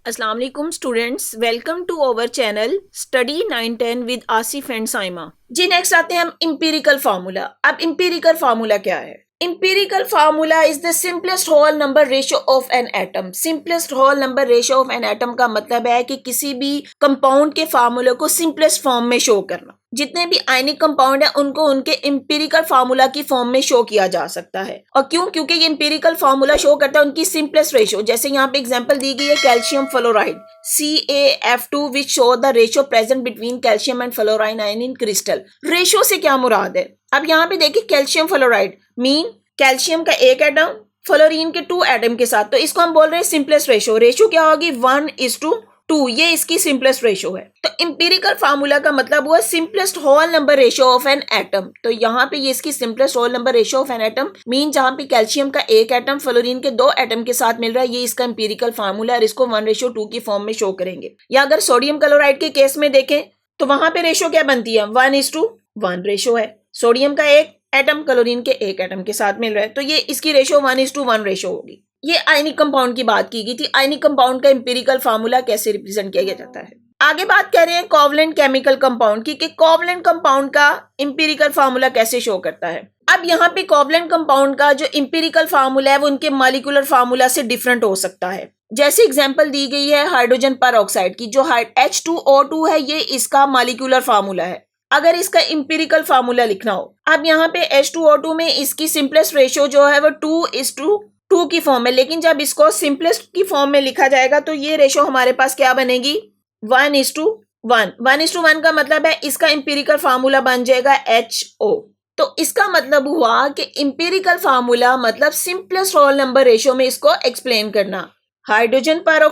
अस्सलाम वालेकुम students, welcome to our channel study 910 with Asif and Saima. जी नेक्स्ट आते हैं हम इंपीरिकल फार्मूला। अब इंपीरिकल फार्मूला क्या है? Empirical formula is the simplest whole number ratio of an atom. Simplest whole number ratio of an atom का मतलब है कि किसी भी कंपाउंड के फार्मूले को सिंपलेस्ट फॉर्म में शो करना। जितने भी आयनिक कंपाउंड है उनको उनके इंपीरिकल फार्मूला की फॉर्म में शो किया जा सकता है। और क्यों? क्योंकि ये इंपीरिकल फार्मूला शो करता है उनकी सिंपलेस्ट रेशियो। जैसे यहाँ पे एग्जांपल दी गई है calcium fluoride CaF2 which show the ratio present between calcium and fluorine ion in crystal. Ratio से क्या मुराद है? अब यहाँ पे देखिए कैल्शियम फ्लोराइड मीन कैल्शियम का एक एटम फ्लोरीन के 2 एटम के साथ, तो इसको हम बोल रहे हैं सिंपलेस्ट रेशियो। रेशियो क्या होगी? 1:2, ये इसकी सिंपलेस्ट रेशियो है। तो इंपीरिकल फार्मूला का मतलब हुआ simplest whole number ratio of an atom. तो यहाँ पे ये इसकी simplest whole number ratio of an atom mean जहाँ पे कैल्शियम का एक एटम फ्लोरीन के 2 एटम के साथ मिल रहा है, ये इसका इंपीरिकल फार्मूला है और इसको 1:2 की फॉर्म में शो करेंगे। या अगर सोडियम क्लोराइड के केस में देखें तो वहां पे रेशियो क्या बनती है? 1:1 रेशियो है। सोडियम का एक एटम क्लोरीन के एक एटम के साथ मिल रहा है, तो ये इसकी रेशियो 1:1 रेशियो होगी। ये आयनिक कंपाउंड की बात की गई थी। आयनिक कंपाउंड का इंपीरिकल फार्मूला कैसे रिप्रेजेंट किया जाता है। आगे बात कर रहे हैं कोवलेंट केमिकल कंपाउंड की कि कोवलेंट कंपाउंड का इंपीरिकल फार्मूला कैसे शो करता है। अब यहाँ पे कोवलेंट कंपाउंड का जो इंपीरिकल फार्मूला है वो उनके मॉलिक्यूलर फार्मूला से डिफरेंट हो सकता है। जैसे एग्जांपल दी गई है हाइड्रोजन पर की, जो H2O2 है ये इसका मॉलिक्यूलर फार्मूला है। अगर इसका इंपीरिकल फार्मूला लिखना हो, अब यहाँ पे H2O2 में इसकी सिंपलेस्ट रेशियो जो है वो 2:2 की फॉर्म है, लेकिन जब इसको सिंपलेस्ट की फॉर्म में लिखा जाएगा तो ये रेशियो हमारे पास क्या बनेगी? 1:1। 1:1 का मतलब है इसका इंपीरिकल फार्मूला बन जाएगा HO। तो इसका मतलब हुआ कि इंपीरिकल फार्मूला मतलब सिंपलेस्ट होल नंबर रेशियो में इसको एक्सप्लेन करना। हाइड्रोजन पर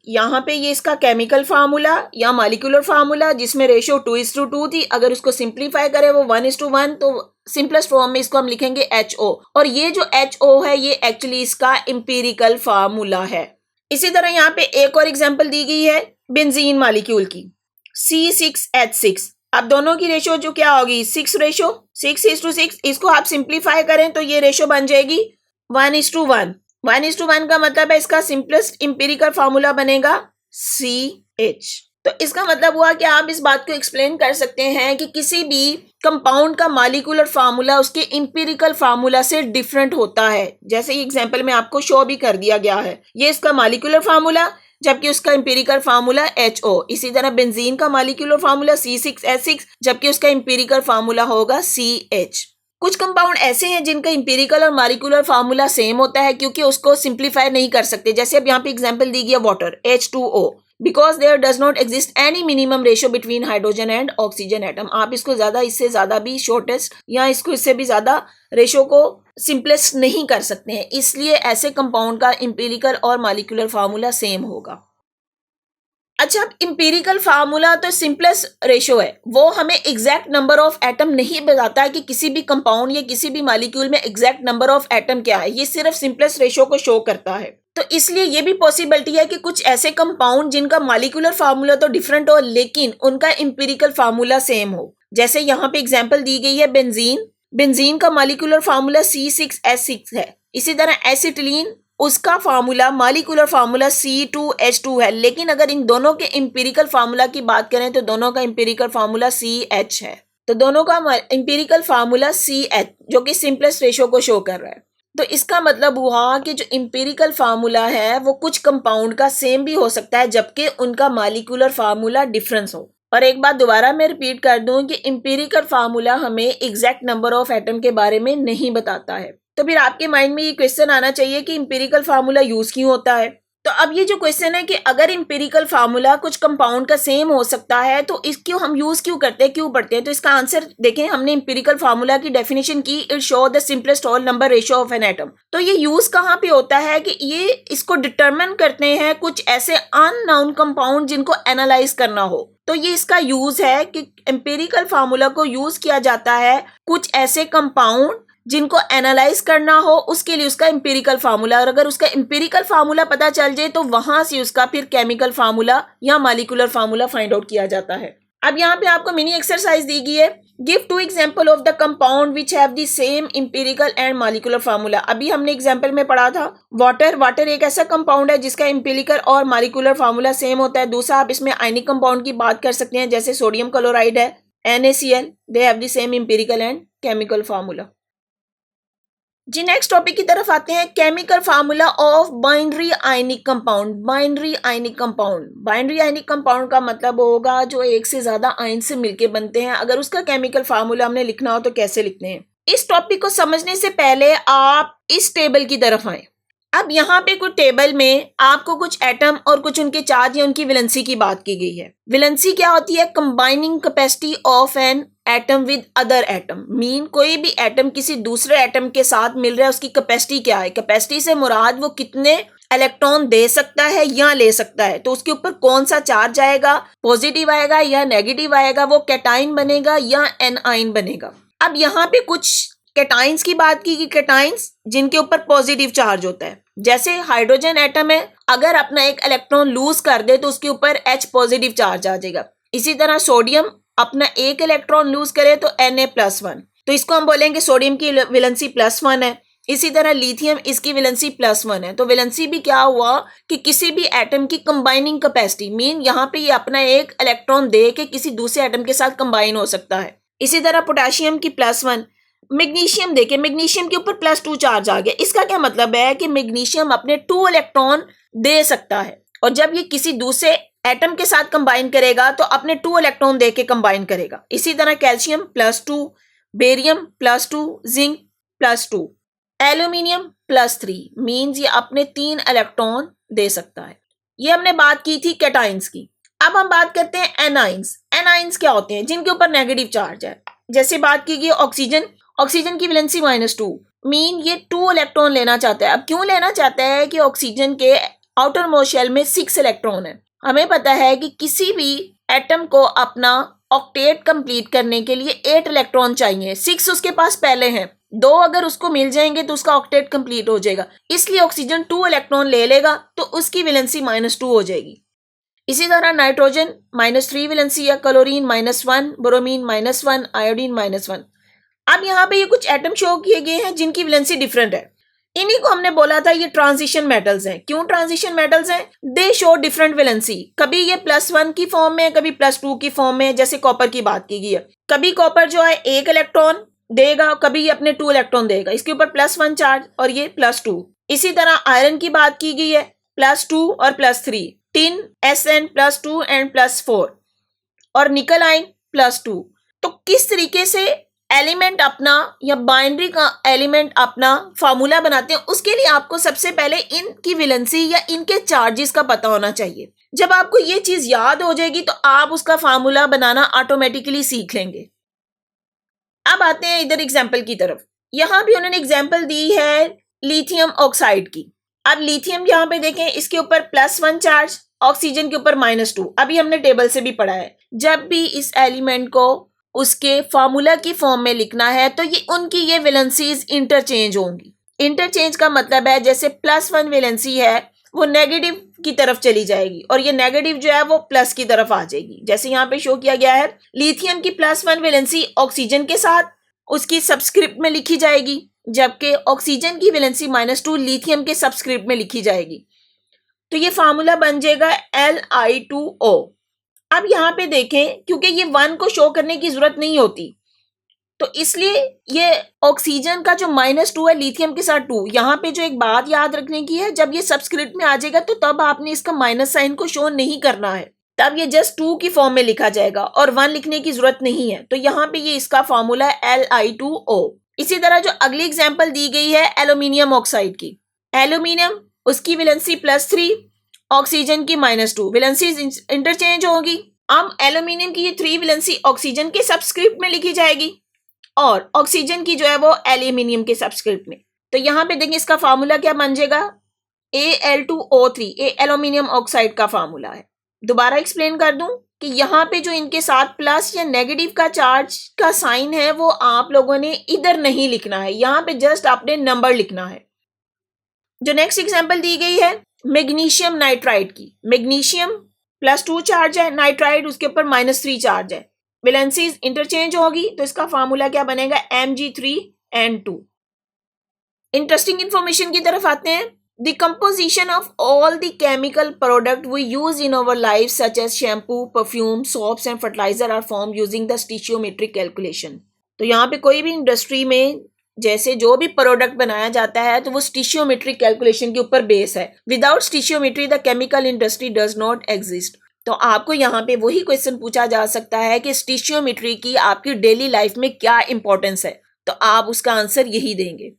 यहाँ पे ये इसका केमिकल फार्मूला या मॉलिक्यूलर फार्मूला जिसमें रेशियो 2:2 थी, अगर उसको सिंप्लीफाई करें वो 1:1, तो सिंपलेस्ट फॉर्म में इसको हम लिखेंगे HO। और ये जो HO है ये एक्चुअली इसका इंपीरिकल फार्मूला है। इसी तरह यहाँ पे एक और एग्जांपल दी गई है बेंजीन मॉलिक्यूल की C6H6। अब दोनों की रेशियो जो क्या होगी? 6:6। इसको आप सिंप्लीफाई करें तो ये रेशियो बन जाएगी 1:1। 1:1 का मतलब है इसका सिंपलेस्ट इंपीरिकल फार्मूला बनेगा CH। तो इसका मतलब हुआ कि आप इस बात को एक्सप्लेन कर सकते हैं कि किसी भी कंपाउंड का मॉलिक्यूलर फार्मूला उसके इंपीरिकल फार्मूला से डिफरेंट होता है। जैसे एग्जांपल में आपको शो भी कर दिया गया है, ये इसका मॉलिक्यूलर फार्मूला जबकि उसका इंपीरिकल फार्मूला HO। इसी तरह बेंजीन का मॉलिक्यूलर फार्मूला C6H6 जबकि उसका इंपीरिकल फार्मूला होगा CH। कुछ कंपाउंड ऐसे हैं जिनका इंपीरिकल और मॉलिक्यूलर फार्मूला सेम होता है क्योंकि उसको सिंप्लीफाई नहीं कर सकते। जैसे अब यहाँ पे एग्जांपल दी गई है water H2O, because there does not exist any minimum ratio between hydrogen and oxygen atom. आप इसको ज्यादा इससे ज्यादा भी शॉर्टेस्ट या इसको इससे भी ज्यादा रेशियो को सिंपलेस्ट नहीं कर सकते हैं, इसलिए ऐसे कंपाउंड का इंपीरिकल और मॉलिक्यूलर फार्मूला सेम होगा। अच्छा, इंपीरिकल फार्मूला तो सिंपलेस्ट रेशियो है, वो हमें एग्जैक्ट नंबर ऑफ एटम नहीं बताता है कि किसी भी कंपाउंड या किसी भी मॉलिक्यूल में एग्जैक्ट नंबर ऑफ एटम क्या है, ये सिर्फ सिंपलेस्ट रेशियो को शो करता है। तो इसलिए ये भी पॉसिबिलिटी है कि कुछ ऐसे कंपाउंड जिनका मॉलिक्यूलर फार्मूला तो डिफरेंट हो लेकिन उनका इंपीरिकल फार्मूला सेम हो। जैसे यहाँ पे एग्जाम्पल दी गई है बेंजीन का मॉलिक्यूलर फार्मूला C6H6 है। इसी तरह एसिटिलीन उसका फार्मूला मॉलिक्यूलर फार्मूला C2H2 है, लेकिन अगर इन दोनों के इंपीरिकल फार्मूला की बात करें तो दोनों का इंपीरिकल फार्मूला CH है। तो दोनों का इंपीरिकल फार्मूला CH जो कि सिंपलेस्ट रेशियो को शो कर रहा है। तो इसका मतलब हुआ कि जो इंपीरिकल फार्मूला है वो कुछ कंपाउंड का सेम भी हो सकता है जबकि उनका मॉलिक्यूलर फार्मूला डिफरेंस हो। और एक बात दोबारा मैं रिपीट कर दूं कि इंपीरिकल फार्मूला हमें एग्जैक्ट नंबर ऑफ एटम के बारे में नहीं बताता है। तो फिर आपके माइंड में ये क्वेश्चन आना चाहिए कि इंपीरिकल फार्मूला यूज क्यों होता है। तो अब ये जो क्वेश्चन है कि अगर इंपीरिकल फार्मूला कुछ कंपाउंड का सेम हो सकता है तो इसको हम यूज क्यों करते हैं, क्यों पढ़ते हैं, तो इसका आंसर देखें। हमने इंपीरिकल फार्मूला की डेफिनेशन की, it show the simplest whole number ratio of an atom. तो ये यूज कहाँ पे होता है कि ये इसको डिटरमिन करते हैं कुछ ऐसे अननोन कंपाउंड जिनको एनालाइज करना हो। तो ये इसका यूज है कि इंपीरिकल फार्मूला को यूज किया जाता है कुछ ऐसे कंपाउंड जिनको एनालाइज करना हो, उसके लिए उसका इंपीरिकल फार्मूला। और अगर उसका इंपीरिकल फार्मूला पता चल जाए तो वहां से उसका फिर केमिकल फार्मूला या मॉलिक्यूलर फार्मूला फाइंड आउट किया जाता है। अब यहाँ पे आपको मिनी एक्सरसाइज दी गई है give two example of the compound which have the same empirical and molecular formula. अभी हमने एग्जाम्पल में पढ़ा था वाटर। वाटर एक ऐसा कंपाउंड है जिसका इंपीरिकल और मॉलिक्यूलर फार्मूला सेम होता है। दूसरा, आप इसमें आयनिक कंपाउंड की बात कर सकते हैं, जैसे सोडियम क्लोराइड है, NaCl, they have the same empirical and chemical formula. जी नेक्स्ट टॉपिक की तरफ आते हैं, chemical formula of binary ionic compound. Binary ionic compound, binary ionic compound का मतलब होगा जो एक से ज्यादा आयन से मिलके बनते हैं। अगर उसका केमिकल फार्मूला हमने लिखना हो तो कैसे लिखते हैं। इस टॉपिक को समझने से पहले आप इस टेबल की तरफ आए। अब यहाँ पे कुछ टेबल में आपको कुछ एटम और कुछ उनके चार्ज या उनकी वैलेंसी की बात की गई है। वैलेंसी क्या होती है? Combining capacity of an atom with other atom. Mean कोई भी एटम किसी दूसरे एटम के साथ मिल रहा है, उसकी कैपेसिटी क्या है। कैपेसिटी से मुराद वो कितने इलेक्ट्रॉन दे सकता है या ले सकता है। तो उसके ऊपर कौन सा चार्ज आएगा, पॉजिटिव आएगा या नेगेटिव आएगा, वो कैटाइन बनेगा या एनाइन बनेगा। अब यहाँ पे कुछ कैटाइंस की बात की, कैटाइंस जिनके ऊपर पॉजिटिव चार्ज होता है। जैसे हाइड्रोजन एटम है, अगर अपना एक इलेक्ट्रॉन लूज कर दे तो उसके ऊपर H पॉजिटिव चार्ज आ जाएगा। इसी तरह सोडियम अपना एक इलेक्ट्रॉन लूज करे तो Na+1, तो इसको हम बोलेंगे सोडियम की वैलेंसी +1 है। इसी तरह लिथियम, इसकी वैलेंसी +1 है। तो वैलेंसी भी क्या हुआ कि किसी भी एटम की कंबाइनिंग कैपेसिटी, मीन यहाँ पे ये अपना एक इलेक्ट्रॉन दे के किसी दूसरे एटम के साथ कंबाइन हो सकता है। इसी तरह पोटेशियम की +1। मैग्नीशियम देखें, मैग्नीशियम के ऊपर +2 चार्ज आ गया। इसका क्या मतलब है कि मैग्नीशियम अपने 2 इलेक्ट्रॉन दे सकता है, और जब ये किसी दूसरे एटम के साथ कंबाइन करेगा तो अपने 2 इलेक्ट्रॉन दे के कंबाइन करेगा। इसी तरह calcium +2, barium +2, zinc +2, aluminium +3, means ये अपने 3 इलेक्ट्रॉन दे सकता है। ये हमने बात की थी कैटाइंस की। अब हम बात करते हैं एनाइंस। एनाइंस क्या होते हैं? जिनके ऊपर नेगेटिव चार्ज है। जैसे बात की गई ऑक्सीजन, ऑक्सीजन की वैलेंसी -2, मीन ये 2 इलेक्ट्रॉन लेना चाहता है। अब क्यों लेना चाहता है कि ऑक्सीजन के आउटर मोस्ट शेल में 6 इलेक्ट्रॉन है। हमें पता है कि किसी भी एटम को अपना ऑक्टेट कंप्लीट करने के लिए 8 इलेक्ट्रॉन चाहिए। 6 उसके पास पहले हैं, 2 अगर उसको मिल जाएंगे तो उसका ऑक्टेट कंप्लीट हो जाएगा। इसलिए ऑक्सीजन 2 इलेक्ट्रॉन ले लेगा तो उसकी वैलेंसी -2 हो जाएगी। इसी तरह नाइट्रोजन -3 वैलेंसी या क्लोरीन -1, ब्रोमीन -1, आयोडीन -1। अब यहाँ पे ये कुछ एटम शो किए गए हैं जिनकी वैलेंसी डिफरेंट है। इन्हीं को हमने बोला था ये ट्रांजिशन मेटल्स हैं। क्यों ट्रांजिशन मेटल्स हैं? दे शो डिफरेंट वैलेंसी। कभी ये +1 की फॉर्म में, कभी +2 की फॉर्म में। जैसे कॉपर की बात की गई है, कभी कॉपर जो है 1 इलेक्ट्रॉन देगा, कभी ये अपने 2 इलेक्ट्रॉन देगा। इसके ऊपर +1 चार्ज और ये +2। इसी तरह आयरन की बात की गई है, +2 और +3, टिन Sn +2 एंड +4, और निकल आयन +2। तो किस तरीके से एलिमेंट अपना या बाइनरी का एलिमेंट अपना फार्मूला बनाते हैं, उसके लिए आपको सबसे पहले इनकी वैलेंसी या इनके चार्जेस का पता होना चाहिए। जब आपको ये चीज याद हो जाएगी तो आप उसका फार्मूला बनाना ऑटोमेटिकली सीख लेंगे। अब आते हैं इधर एग्जाम्पल की तरफ। यहाँ भी उन्होंने एग्जाम्पल दी है लिथियम ऑक्साइड की। अब लिथियम यहाँ पे देखें, इसके ऊपर +1 चार्ज, ऑक्सीजन के ऊपर -2। अभी हमने टेबल से भी पढ़ा है, जब भी इस एलिमेंट को उसके फार्मूला की फॉर्म में लिखना है तो ये उनकी ये वैलेंसीज इंटरचेंज होंगी। इंटरचेंज का मतलब है जैसे +1 वैलेंसी है वो नेगेटिव की तरफ चली जाएगी और ये नेगेटिव जो है वो प्लस की तरफ आ जाएगी। जैसे यहाँ पे शो किया गया है, लिथियम की +1 वैलेंसी ऑक्सीजन के साथ उसकी सबस्क्रिप्ट में लिखी जाएगी, जबकि ऑक्सीजन की वैलेंसी -2 लिथियम के सबस्क्रिप्ट में लिखी जाएगी। तो ये फार्मूला बन जाएगा Li2O। अब यहाँ पे देखें, क्योंकि ये 1 को शो करने की जरूरत नहीं होती तो इसलिए ये ऑक्सीजन का जो -2 है लिथियम के साथ 2। यहाँ पे जो एक बात याद रखने की है, जब ये सबस्क्रिप्ट में आ जाएगा तो तब आपने इसका माइनस साइन को शो नहीं करना है, तब ये जस्ट 2 की फॉर्म में लिखा जाएगा और 1 लिखने की जरूरत नहीं है। तो यहाँ पे ये इसका फॉर्मूला है Li2O। इसी तरह जो अगली एग्जाम्पल दी गई है एल्यूमिनियम ऑक्साइड की। एल्यूमिनियम, उसकी वैलेंसी +3, ऑक्सीजन की -2, वैलेंसी इंटरचेंज होगी। अब एल्यूमिनियम की ये 3 वैलेंसी ऑक्सीजन के सबस्क्रिप्ट में लिखी जाएगी और ऑक्सीजन की जो है वो एल्यूमिनियम के सबस्क्रिप्ट में। तो यहाँ पे देखें इसका फार्मूला क्या बन जाएगा, Al2O3। ये एल्यूमिनियम ऑक्साइड का फार्मूला है। दोबारा एक्सप्लेन कर दूं कि यहाँ पे जो इनके साथ प्लस या नेगेटिव का चार्ज का साइन है वो आप लोगों ने इधर नहीं लिखना है, यहाँ पे जस्ट आपने नंबर लिखना है। जो नेक्स्ट एग्जांपल दी गई है मैग्नीशियम नाइट्राइड की। मैग्नीशियम +2 चार्ज है, नाइट्राइड उसके ऊपर -3 चार्ज है। वैलेंसीज इंटरचेंज होगी तो इसका फार्मूला क्या बनेगा, Mg3N2। इंटरेस्टिंग इंफॉर्मेशन की तरफ आते हैं। The composition of all the chemical product we use in our life such as shampoo, perfume, soaps and fertiliser are form using the stoichiometric calculation. तो यहाँ पे कोई भी इंडस्ट्री में जैसे जो भी प्रोडक्ट बनाया जाता है तो वो स्टिशियोमेट्रिक कैलकुलेशन के ऊपर बेस है। Without stoichiometry the chemical industry does not exist. तो आपको यहाँ पे वही क्वेश्चन पूछा जा सकता है कि स्टिशियोमेट्री की आपकी डेली लाइफ में क्या इंपॉर्टेंस है, तो आप उसका आंसर यही देंगे।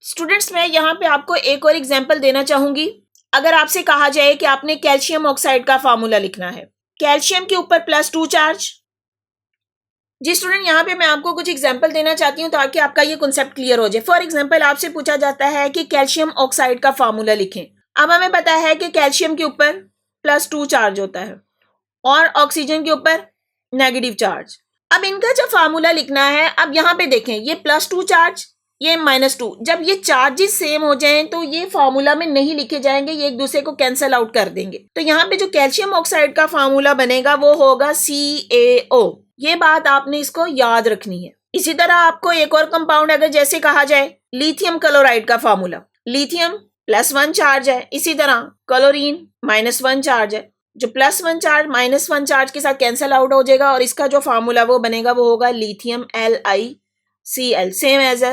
स्टूडेंट्स, मैं यहाँ पे आपको एक और एग्जाम्पल देना चाहूंगी। अगर आपसे कहा जाए कि आपने कैल्शियम ऑक्साइड का फार्मूला लिखना है, कैल्शियम के ऊपर +2 चार्ज। जी स्टूडेंट, यहाँ पे मैं आपको कुछ एग्जाम्पल देना चाहती हूँ ताकि आपका ये कॉन्सेप्ट क्लियर हो जाए। फॉर एग्जाम्पल, आपसे पूछा जाता है कि कैल्शियम ऑक्साइड का फार्मूला लिखें। अब हमें पता है कि कैल्शियम के ऊपर +2 चार्ज होता है और ऑक्सीजन के ऊपर नेगेटिव चार्ज। अब इनका जब फार्मूला लिखना है, अब यहाँ पे देखें, ये +2 चार्ज, ये -2। जब ये चार्जेस सेम हो जाएं तो ये फार्मूला में नहीं लिखे जाएंगे, ये एक दूसरे को कैंसिल आउट कर देंगे। तो यहाँ पे जो कैल्शियम ऑक्साइड का फार्मूला बनेगा वो होगा CaO। ये बात आपने इसको याद रखनी है। इसी तरह आपको एक और कंपाउंड अगर जैसे कहा जाए लिथियम क्लोराइड का फार्मूला, लिथियम +1 चार्ज है, इसी तरह क्लोरीन -1 चार्ज है। जो +1 चार्ज -1 चार्ज के साथ कैंसिल आउट हो जाएगा और इसका जो फार्मूला वो बनेगा वो होगा lithium LiCl, same as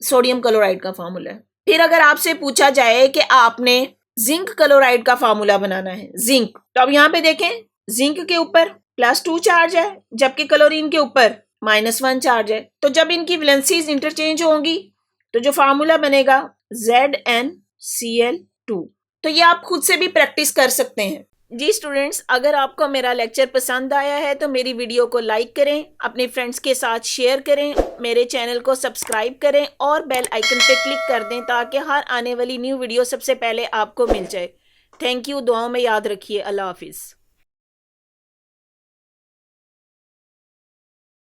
sodium chloride का फार्मूला है। फिर अगर आपसे पूछा जाए कि आपने जिंक क्लोराइड का फार्मूला बनाना है, जिंक, तो अब यहाँ पे देखें, जिंक के ऊपर +2 चार्ज है जबकि क्लोरीन के ऊपर -1 चार्ज है। तो जब इनकी वैलेंसीज इंटरचेंज होंगी तो जो फार्मूला बनेगा ZnCl2। तो ये आप खुद से भी प्रैक्टिस कर सकते हैं। जी स्टूडेंट्स, अगर आपको मेरा लेक्चर पसंद आया है तो मेरी वीडियो को लाइक करें, अपने फ्रेंड्स के साथ शेयर करें, मेरे चैनल को सब्सक्राइब करें और बेल आइकन पे क्लिक कर दें ताकि हर आने वाली न्यू वीडियो सबसे पहले आपको मिल जाए। Thank you. दुआओं में याद रखिए। अल्लाह हाफिज़।